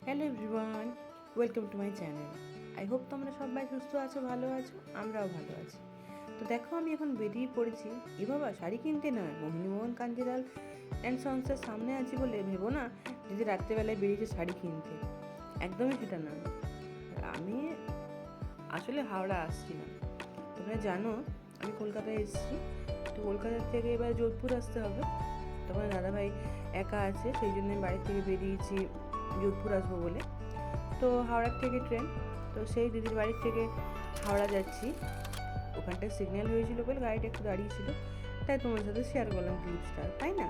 Hello everyone, welcome to my channel. I hope তোমরা সবাই সুস্থ আছো, ভালো আছো, আমরাও ভালো আছি। তো দেখো, আমি এখন বেরিয়ে পড়েছি। এ বাবা, শাড়ি কিনতে নয়, মোহিনীমোহন কাঞ্জিলাল অ্যান্ড সন্সের সামনে আছি বলে ভেবো না যদি রাত্রেবেলায় বেরিয়েছে শাড়ি কিনতে। একদমই সেটা না। আমি আসলে হাওড়া আসছি না। তোমরা জানো আমি কলকাতায় এসেছি। তো কলকাতা থেকে এবার যোধপুর আসতে হবে। তোমার দাদাভাই একা আছে, সেই জন্য বাড়ি থেকে বেরিয়েছি যোধপুর আসবো বলে। তো হাওড়ার থেকে ট্রেন, তো সেই দিদির বাড়ির থেকে হাওড়া যাচ্ছি। ওখানটায় সিগন্যাল হয়েছিল বলে গাড়িটা একটু দাঁড়িয়েছিল, তাই তোমার সাথে শেয়ার করলাম ক্লিপসটা, তাই না?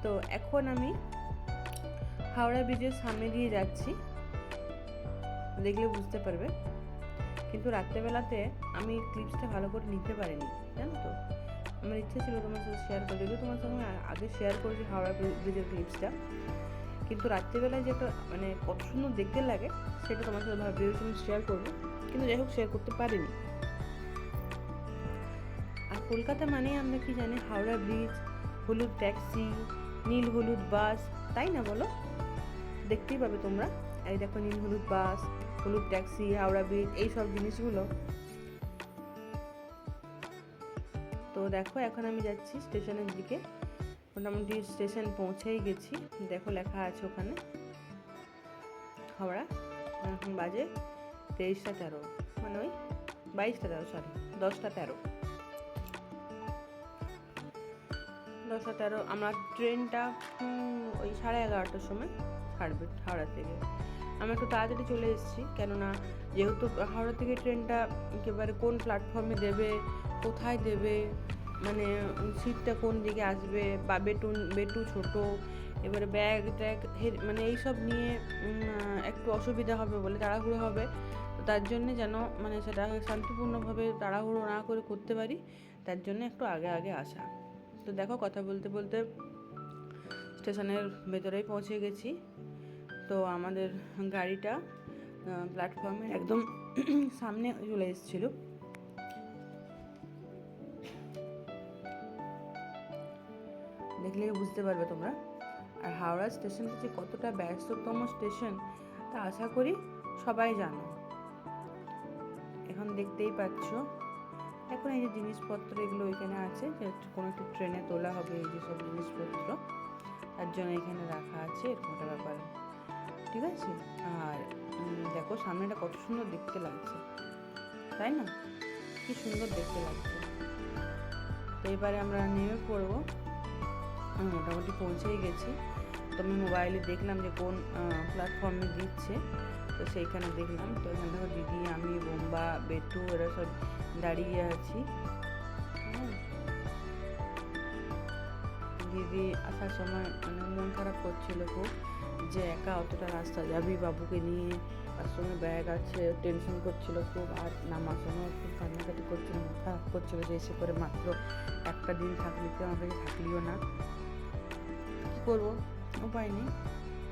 তো এখন আমি হাওড়া ব্রিজের সামনে দিয়ে যাচ্ছি, দেখলে বুঝতে পারবে। কিন্তু রাত্রেবেলাতে আমি ক্লিপসটা ভালো করে নিতে পারিনি, জানো তো। আমার ইচ্ছা ছিল তোমার সাথে শেয়ার করে, যদিও তোমার সঙ্গে আগে শেয়ার করেছি হাওড়া ব্রিজের ক্লিপসটা, কিন্তু রাত্রিবেলায় যে একটা মানে কত সুন্দর দেখতে লাগে সেটা তোমার সাথে ভেবেছিলাম শেয়ার করবো, কিন্তু যাই হোক শেয়ার করতে পারিনি। আর কলকাতা মানেই আমরা কি জানি, হাওড়া ব্রিজ, হলুদ ট্যাক্সি, নীল হলুদ বাস, তাই না বলো? দেখতেই পাবে তোমরা, এই দেখো নীল হলুদ বাস, হলুদ ট্যাক্সি, হাওড়া ব্রিজ, এই সব জিনিসগুলো। তো দেখো এখন আমি যাচ্ছি স্টেশনের দিকে, মোটামুটি স্টেশন পৌঁছেই গেছি। দেখো লেখা আছে ওখানে হাওড়া। এখন বাজে 23টা 13, মানে ওই 22টা 13, সরি 10টা 13, 10টা 13। আমরা ট্রেনটা ওই 11:30টার সময় ছাড়বে হাওড়া থেকে। আমরা একটু তাড়াতাড়ি চলে এসেছি, কেননা যেহেতু হাওড়া থেকে ট্রেনটা একেবারে কোন প্ল্যাটফর্মে দেবে, কোথায় দেবে, মানে সিটটা কোন দিকে আসবে, বা বেটু ছোট, এবারে ব্যাগ ট্যাগ মানে এইসব নিয়ে একটু অসুবিধা হবে বলে, তাড়াহুড়ো হবে। তার জন্যে যেন মানে সেটা শান্তিপূর্ণভাবে তাড়াহুড়ো না করে করতে পারি, তার জন্য একটু আগে আগে আসা। তো দেখো কথা বলতে বলতে স্টেশনের ভেতরেই পৌঁছে গেছি। তো আমাদের গাড়িটা প্ল্যাটফর্মের একদম সামনে চলে এসেছিল। দেখলেই বুঝতে পারবে তোমরা। আর হাওড়া স্টেশনটা যে কতটা ব্যস্ততম স্টেশন তা আশা করি সবাই জানো। এখন দেখতেই পাচ্ছ, এখন এই যে জিনিসপত্র এগুলো এখানে আছে, যে কোনো একটি ট্রেনে তোলা হবে এই যে সব জিনিসপত্র, তার জন্য এখানে রাখা আছে, এরকম একটা ব্যাপার, ঠিক আছে। আর দেখো সামনেটা কত সুন্দর দেখতে লাগছে, তাই না? কি সুন্দর দেখতে লাগছে। তো এবারে আমরা নেমে পড়বো। আমি মোটামুটি পৌঁছেই গেছি। তো আমি মোবাইলে দেখলাম যে কোন প্ল্যাটফর্মে দিচ্ছে, তো সেইখানে দেখলাম। তো এখানে দেখো দিদি, আমি, বোম্বা, বেটু, এরা সব দাঁড়িয়ে আছি। দিদি আসার সময় মানে মন খারাপ করছিল খুব, যে একা অতটা রাস্তা যাবি বাবুকে নিয়ে, তার সঙ্গে ব্যাগ আছে, টেনশন করছিল খুব। আর নামার সময় খুব কান্নাকাটি করছিল, মন খারাপ করছিল যে এসে করে মাত্র একটা দিন থাকলি, তো আমাকে থাকলিও না। কী করবো, উপায় নেই।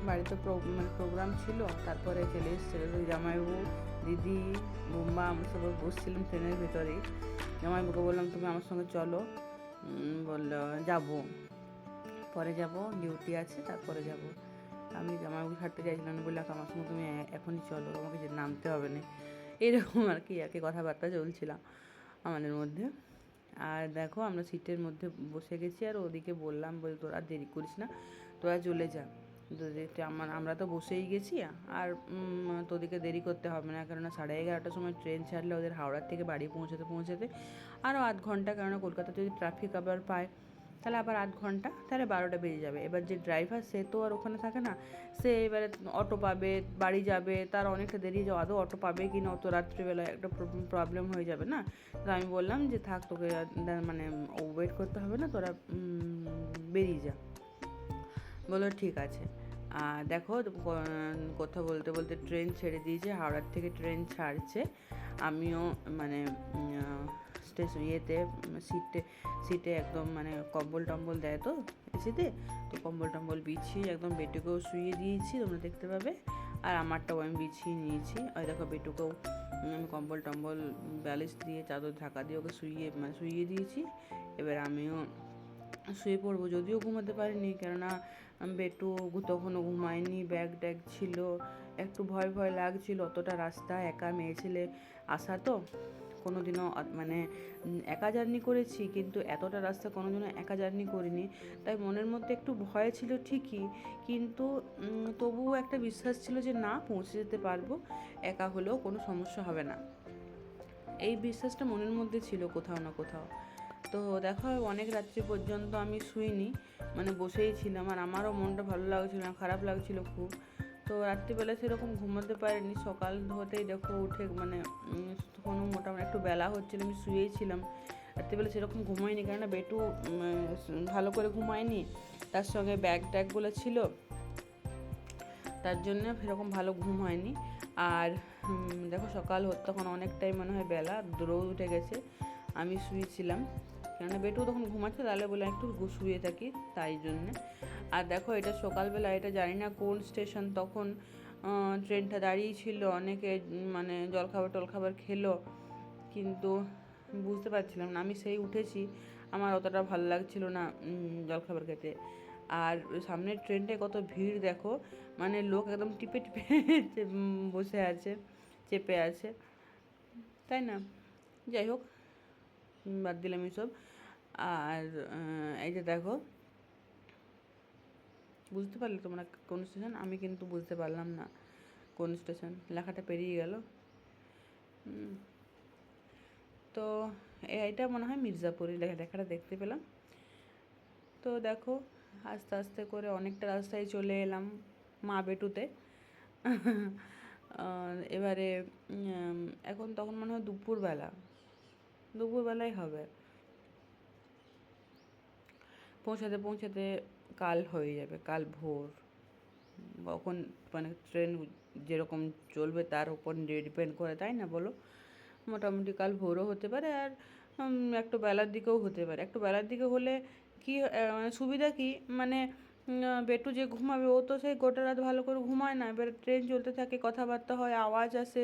বাড়িতে মানে প্রোগ্রাম ছিল, তারপরে চলে এসেছিল ওই জামাইবাবু, দিদি, বোম্বা, আমরা সবাই বসছিলাম ট্রেনের ভিতরেই। জামাইবাবুকে বললাম তুমি আমার সঙ্গে চলো, বললো যাবো, পরে যাব, ডিউটি আছে তারপরে যাব। আমি জামাইবাবু ছাড়তে চাইছিলাম না, বললাম আমার সঙ্গে তুমি এখনই চলো, আমাকে যে নামতে হবে না। এরকম আর কি কথাবার্তা চলছিলাম আমাদের মধ্যে। আর দেখো আমরা সিটের মধ্যে বসে গেছি, আর ওদিকে বললাম, বলি তোরা দেরি করিস না, তোরা চলে যা। আমরা তো বসেই গেছি, আর তোদেরকে দেরি করতে হবে না, কেননা 11:30টার সময় ট্রেন ছাড়লে ওদের হাওড়ার থেকে বাড়ি পৌঁছাতে আরও আধ ঘন্টা, কেননা কলকাতাতে যদি ট্রাফিক আবার পায় তাহলে আবার আধ ঘন্টা, তাহলে 12টা বেজে যাবে। এবার যে ড্রাইভার সে তো আর ওখানে থাকে না, সে এবারে অটো পাবে, বাড়ি যাবে, তার অনেকটা দেরি যাওয়া, আদৌ অটো পাবে কি না, অত রাত্রিবেলায় একটা প্রবলেম হয়ে যাবে না। তো আমি বললাম যে থাক, তোকে মানে ওয়েট করতে হবে না, তোরা বেরিয়ে যা। বলো ঠিক আছে। দেখো কথা বলতে বলতে ট্রেন ছেড়ে দিয়েছে, হাওড়ার থেকে ট্রেন ছাড়ছে। আমিও মানে স্টেশন সিটে একদম মানে কম্বল টম্বল দেয় তো এসিতে, তো কম্বল টম্বল বিছিয়ে একদম বেটুকেও শুইয়ে দিয়েছি, তোমরা দেখতে পাবে। আর আমারটাও আমি বিছিয়ে নিয়েছি। ওই দেখো বেটুকেও আমি কম্বল টম্বল ব্যালিশ দিয়ে, চাদর ঢাকা দিয়ে ওকে শুইয়ে দিয়েছি। এবার আমিও শুয়ে পড়বো, যদিও ঘুমাতে পারিনি, কেননা বেটু তখনও ঘুমায়নি, ব্যাগ ট্যাগ ছিল, একটু ভয় ভয় লাগছিল। অতটা রাস্তা একা মেয়ে ছেলে আসা তো কোনো দিনও মানে একা জার্নি করেছি, কিন্তু এতটা রাস্তা কোনো দিনও একা জার্নি করিনি। তাই মনের মধ্যে একটু ভয় ছিল ঠিকই, কিন্তু তবুও একটা বিশ্বাস ছিল যে না, পৌঁছে যেতে পারবো, একা হলেও কোনো সমস্যা হবে না। এই বিশ্বাসটা মনের মধ্যে ছিল কোথাও না কোথাও। তো দেখো অনেক রাত্রি পর্যন্ত আমি শুইনি, মানে বসেই ছিলাম। আর আমারও মনটা ভালো লাগছিল না, খারাপ লাগছিল খুব। তো রাত্রিবেলা সেরকম ঘুমাতে পারিনি। সকাল হতেই দেখো উঠে মানে তখনও মোটামুটি একটু বেলা হচ্ছিল, আমি শুয়েই ছিলাম। রাত্রিবেলা সেরকম ঘুমাইনি, কেননা বেটু ভালো করে ঘুমায়নি, তার সঙ্গে ব্যাগ ট্যাগগুলো ছিল, তার জন্য সেরকম ভালো ঘুম হয়নি। আর দেখো সকাল হতে তখন অনেকটাই মনে হয় বেলা, রোদ উঠে গেছে, আমি শুয়েছিলাম, কেননা বেটু তখন ঘুমাচ্ছে, তাহলে বলে একটু শুয়ে থাকি, তাই জন্যে। আর দেখো এটা সকালবেলা, এটা জানি না কোন স্টেশন, তখন ট্রেনটা দাঁড়িয়ে ছিল, অনেকে মানে জলখাবার টলখাবার খেলো, কিন্তু বুঝতে পারছিলাম না। আমি সেই উঠেছি, আমার অতটা ভালো লাগছিল না জলখাবার খেতে। আর সামনের ট্রেনটায় কত ভিড় দেখো, মানে লোক একদম টিপে টিপে বসে আছে, চেপে আছে, তাই না? যাই হোক, বাদ দিলাম এসব। আর এই যে দেখো, বুঝতে পারলে তোমরা কোন স্টেশন? আমি কিন্তু বুঝতে পারলাম না কোন স্টেশন, লেখাটা পেরিয়ে গেল। তো এটা মনে হয় মির্জাপুরে লেখাটা দেখতে পেলাম। তো দেখো আস্তে আস্তে করে অনেকটা রাস্তায় চলে এলাম মা বেটুতে। এবারে এখন তখন মনে হয় দুপুরবেলাই হবে। পৌঁছাতে পৌঁছাতে কাল হয়ে যাবে, কাল ভোর। কখন মানে ট্রেন যেরকম চলবে তার উপর ডিপেন্ড করে, তাই না বলো? মোটামুটি কাল ভোরও হতে পারে, আর একটু বেলার দিকেও হতে পারে। একটু বেলার দিকে হলে কি মানে সুবিধা কি, মানে বেটু যে ঘুমাবে, ও তো সেই গোটা রাত ভালো করে ঘুমায় না। এবার ট্রেন চলতে থাকে, কথাবার্তা হয়, আওয়াজ আসে,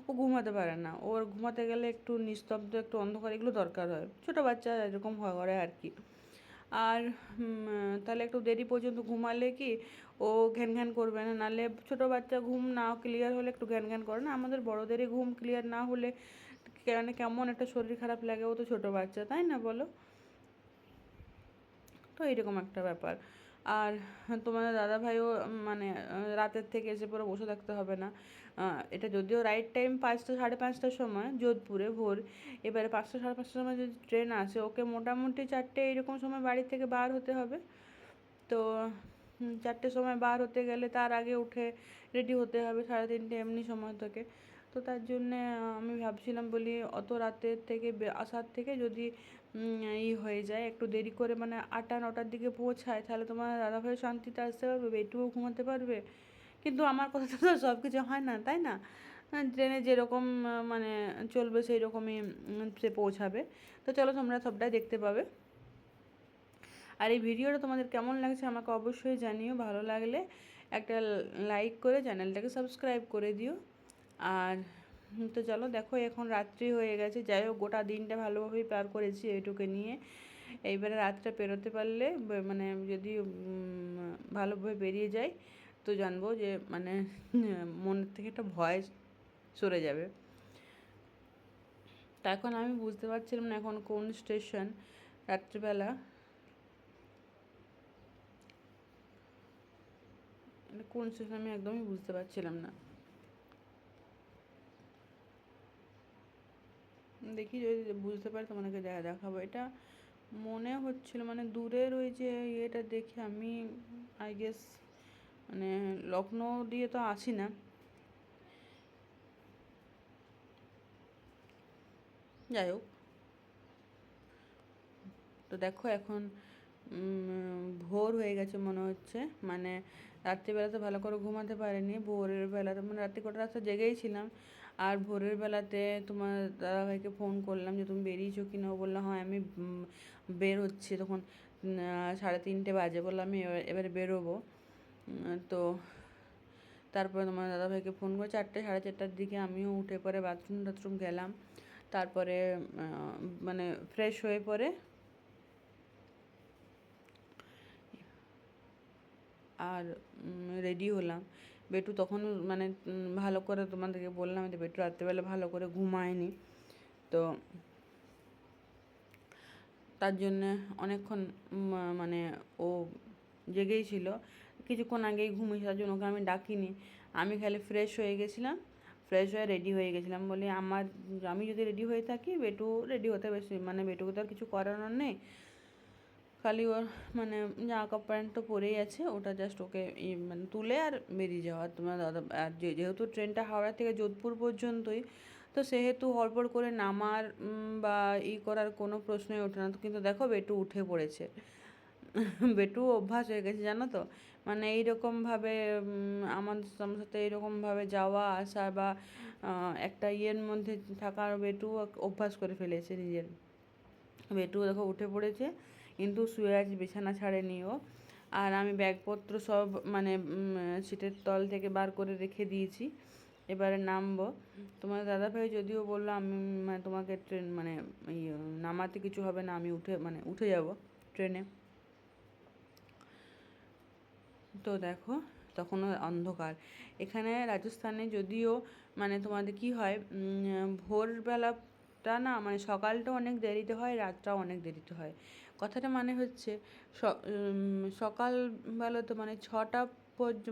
ও ঘুমাতে পারে না। ওর ঘুমাতে গেলে একটু নিস্তব্ধ, একটু অন্ধকার, এগুলো দরকার হয়। ছোটো বাচ্চা এরকম হয় করে আর কি। আর তাহলে একটু দেরি পর্যন্ত ঘুমালে কি ও ঘ্যান ঘ্যান করবে না। নাহলে ছোটো বাচ্চা ঘুম না ক্লিয়ার হলে একটু ঘ্যান ঘ্যান করে না, আমাদের বড়োদেরই ঘুম ক্লিয়ার না হলে মানে কেমন একটা শরীর খারাপ লাগে। ও তো ছোটো বাচ্চা, তাই না বলো? তো এইরকম একটা ব্যাপার। আর তোমাদের দাদাভাইও মানে রাতের থেকে এসে পরে বসে থাকতে হবে না। এটা যদিও রাইট টাইম 5টা 5:30টার সময় যোধপুরে ভোর, এবারে 5টা 5:30টার সময় যদি ট্রেন আসে, ওকে মোটামুটি 4টে এরকম সময় বাড়ি থেকে বার হতে হবে। তো 4টের সময় বার হতে গেলে তার আগে উঠে রেডি হতে হবে, 3:30 এমনি সময় থেকে। তো তার জন্যে আমি ভাবছিলাম, বলি অত রাতের থেকে আসার থেকে যদি হয়ে যায় একটু দেরি করে, মানে 8টা 9টার দিকে পৌঁছায়, তাহলে তোমার দাদাভাই শান্তিতে আসতে পারবে, বেটুও ঘুমাতে পারবে। কিন্তু আমার কথা তো সব কিছু হয় না, তাই না? ট্রেনে যেরকম মানে চলবে সেই রকমই সে পৌঁছাবে। তো চলো, তোমরা সবটাই দেখতে পাবে। আর এই ভিডিওটা তোমাদের কেমন লাগছে আমাকে অবশ্যই জানিও। ভালো লাগলে একটা লাইক করে চ্যানেলটাকে সাবস্ক্রাইব করে দিও। আর তো চলো, দেখো এখন রাত্রি হয়ে গেছে। যাই হোক, গোটা দিনটা ভালোভাবেই পার করেছি এইটুকু নিয়ে। এইবারে রাতটা পেরোতে পারলে, মানে যদি ভালোভাবে বেরিয়ে যায়, তো জানবো যে মানে মনের থেকে একটা ভয় সরে যাবে। তা এখন আমি বুঝতে পারছিলাম না এখন কোন স্টেশন। রাত্রিবেলা কোন স্টেশন আমি একদমই বুঝতে পারছিলাম না। দেখি যদি বুঝতে পারি তোমাদেরকে দেখাবো। এটা মনে হচ্ছিল মানে দূরের ওই যে ইয়েটা দেখে আমি আই গেস মানে লখনৌ দিয়ে তো আসি না। যাই হোক, তো দেখো এখন ভোর হয়ে গেছে মনে হচ্ছে। মানে রাত্রিবেলাতে ভালো করে ঘুমাতে পারিনি, ভোরের বেলাতে মানে রাত্রি কটা রাস্তা জেগেই ছিলাম। আর ভোরের বেলাতে তোমার দাদাভাইকে ফোন করলাম যে তুমি বেরিয়েছো কি না। ও বললো হ্যাঁ আমি বের হচ্ছি। তখন 3:30 বাজে। বললাম আমি এবারে বেরোবো। তো তারপরে তোমার দাদাভাইকে ফোন করে 4টে 4:30টার দিকে আমিও উঠে পরে বাথরুম টাথরুম গেলাম। তারপরে মানে ফ্রেশ হয়ে পরে আর রেডি হলাম। বেটু তখন মানে ভালো করে তোমাদেরকে বললাম যে বেটু রাত্রেবেলা ভালো করে ঘুমায়নি, তো তার জন্যে অনেকক্ষণ মানে ও জেগেই ছিল। কিছুক্ষণ আগেই ঘুমিয়েছে, তার জন্য ওকে আমি ডাকিনি। আমি খালি ফ্রেশ হয়ে গেছিলাম, ফ্রেশ হয়ে রেডি হয়ে গেছিলাম বলে আমি যদি রেডি হয়ে থাকি বেটু রেডি হতে বেশি মানে বেটুকে তো আর কিছু করানোর নেই, খালি ওর মানে জামা কাপড় প্যান্ট তো পরেই আছে, ওটা জাস্ট ওকে মানে তুলে আর বেরিয়ে যাওয়া। তোমার দাদা আর যেহেতু ট্রেনটা হাওড়া থেকে যোধপুর পর্যন্তই, তো সেহেতু হড়বড় করে নামার বা করার কোনো প্রশ্নই ওঠে না। কিন্তু দেখো বেটু উঠে পড়েছে। বেটু অভ্যাস হয়ে গেছে জানো তো, মানে এইরকমভাবে আমার সাথে এইরকমভাবে যাওয়া আসা বা একটা মধ্যে থাকার বেটু অভ্যাস করে ফেলেছে নিজের। বেটু দেখো উঠে পড়েছে, কিন্তু শুয়ে আছে, বিছানা ছাড়েনি ও। আর আমি ব্যাগপত্র সব মানে সিটের তল থেকে বার করে রেখে দিয়েছি, এবারে নামবো। তোমার দাদাভাই যদিও বললো আমি মানে তোমাকে ট্রেন মানে নামাতে কিছু হবে না, আমি উঠে যাব ট্রেনে। তো দেখো তখনও অন্ধকার। এখানে রাজস্থানে যদিও মানে তোমাদের কি হয়, ভোরবেলাটা না মানে সকালটা অনেক দেরিতে হয়, রাতটাও অনেক দেরিতে হয়। কথাটা মানে হচ্ছে সকালবেলা তো মানে 6টা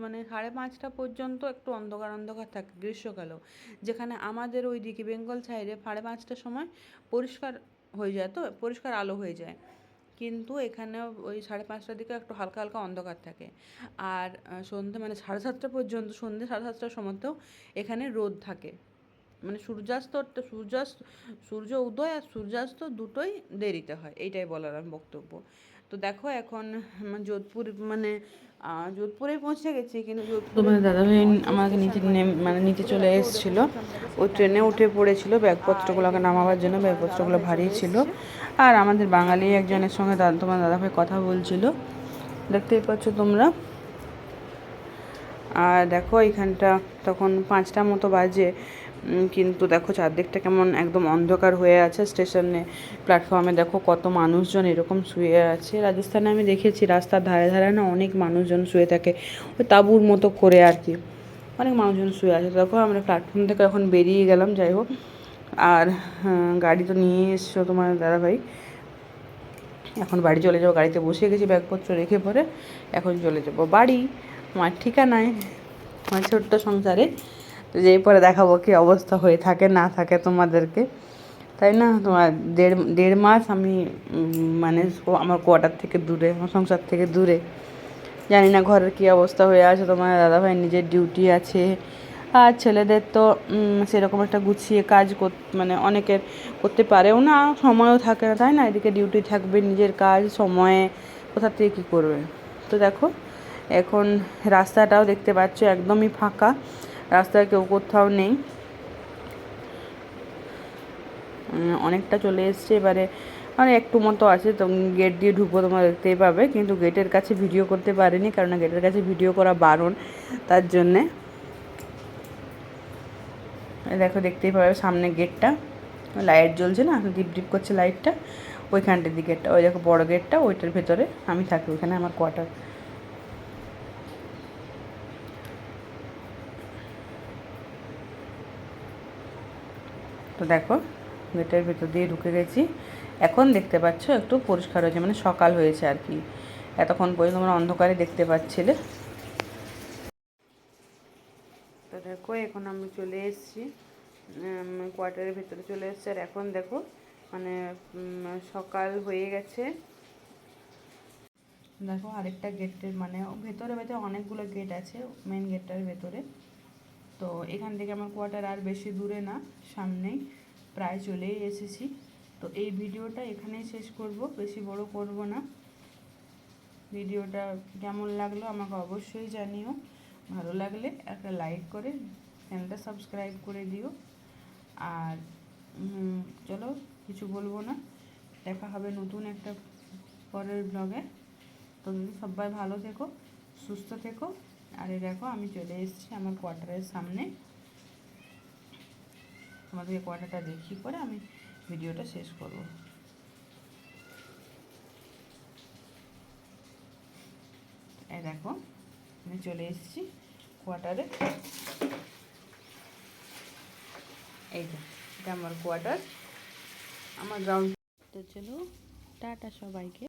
মানে 5:30টা পর্যন্ত একটু অন্ধকার অন্ধকার থাকে গ্রীষ্মকালেও, যেখানে আমাদের ওই দিকে বেঙ্গল সাইডে 5:30টার সময় পরিষ্কার হয়ে যায়, তো পরিষ্কার আলো হয়ে যায়। কিন্তু এখানেও ওই 5:30টার দিকে একটু হালকা হালকা অন্ধকার থাকে। আর সন্ধ্যে মানে 7:30টা পর্যন্ত, সন্ধ্যে 7:30টার সময়তেও এখানে রোদ থাকে। মানে সূর্য উদয় আর সূর্যাস্ত দুটোই দেরিতে হয়, এইটাই বলার আমার বক্তব্য। তো দেখো এখন যোধপুর মানে যোধপুরে পৌঁছে গেছি, কিন্তু তোমার দাদাভাই আমাকে নিতে চলে এসেছিলো। ওই ট্রেনে উঠে পড়েছিল ব্যাগপত্রগুলোকে নামাবার জন্য, ব্যাগপত্রগুলো ভারী ছিল। আর আমাদের বাঙালি একজনের সঙ্গে তোমার দাদাভাই কথা বলছিল, দেখতেই পাচ্ছ তোমরা। আর দেখো এখানটা তখন 5টা মতো বাজে, কিন্তু দেখো চারদিকটা কেমন একদম অন্ধকার হয়ে আছে। স্টেশনে প্ল্যাটফর্মে দেখো কত মানুষজন এরকম শুয়ে আছে। রাজস্থানে আমি দেখেছি রাস্তার ধারে ধারে না অনেক মানুষজন শুয়ে থাকে, ওই তাঁবুর মতো করে আর কি, অনেক মানুষজন শুয়ে আছে। দেখো আমরা প্ল্যাটফর্ম থেকে এখন বেরিয়ে গেলাম, যাই হোক। আর গাড়ি তো নিয়ে এসছো তোমার দাদাভাই, এখন বাড়ি চলে যাবো। গাড়িতে বসে গেছি ব্যাগপত্র রেখে পরে, এখন চলে যাবো বাড়ি, আমার ঠিকানায়, আমার ছোট্ট সংসারে। তো যেই পরে দেখাবো কী অবস্থা হয়ে থাকে না থাকে তোমাদেরকে, তাই না? তোমার দেড় মাস আমি মানে আমার কোয়ার্টার থেকে দূরে, আমার সংসার থেকে দূরে, জানি না ঘরের কী অবস্থা হয়ে আছে। তোমার দাদাভাই নিজের ডিউটি আছে, আর ছেলেদের তো সেরকম একটা গুছিয়ে কাজ মানে অনেকের করতে পারেও না, সময়ও থাকে না, তাই না? এদিকে ডিউটি থাকবে, নিজের কাজ সময়ে কোথা থেকে কী করবে। তো দেখো এখন রাস্তাটাও দেখতে পাচ্ছ একদমই ফাঁকা, রাস্তায় কেউ কোথাও নেই। অনেকটা চলে এসছে, এবারে মানে একটু মতো আছে, তো গেট দিয়ে ঢুকবো, তোমরা দেখতেই পাবে। কিন্তু গেটের কাছে ভিডিও করতে পারিনি, কারণ গেটের কাছে ভিডিও করা বারণ, তার জন্যে। দেখো দেখতেই পাবে সামনে গেটটা, লাইট জ্বলছে না, ডিপ ডিপ করছে লাইটটা, ওইখানটার দিকেরটা, ওই দেখো বড় গেটটা, ওইটার ভেতরে আমি থাকি, ওইখানে আমার কোয়ার্টার। তো দেখো গেটের ভেতর দিয়ে ঢুকে গেছি, এখন দেখতে পাচ্ছ একটু পরিষ্কার হয়েছে, মানে সকাল হয়েছে আর কি। এতক্ষণ পর্যন্ত তোমরা অন্ধকারে দেখতে পাচ্ছিলে। তো দেখো এখন আমি চলে এসেছি কোয়ার্টারের ভেতরে চলে এসেছি, আর এখন দেখো মানে সকাল হয়ে গেছে। দেখো আরেকটা গেটের মানে ভেতরে ভেতরে অনেকগুলো গেট আছে মেন গেটটার ভেতরে। তো এখান থেকে আমার কোয়ার্টার আর বেশি দূরে না, সামনেই, প্রায় চলেই এসেছি। তো এই ভিডিওটা এখানেই শেষ করব, বেশি বড় করব না। ভিডিওটা কেমন লাগলো আমাকে অবশ্যই জানিও, ভালো লাগলে একটা লাইক করে চ্যানেলটা সাবস্ক্রাইব করে দিও। আর চলো কিছু বলবো না, দেখা হবে নতুন একটা পরের ব্লগে। তো সবাই ভালো থেকো, সুস্থ থেকো। আর এই দেখো আমি চলে এসেছি আমার কোয়ার্টারের সামনে, তোমাদেরকে কোয়ার্টারটা দেখি পরে আমি ভিডিওটা শেষ করব। এই দেখো আমি চলে এসেছি কোয়ার্টারে। এই যে এটা আমার কোয়ার্টার, আমার গ্রাউন্ড। তো চলো টাটা সবাইকে।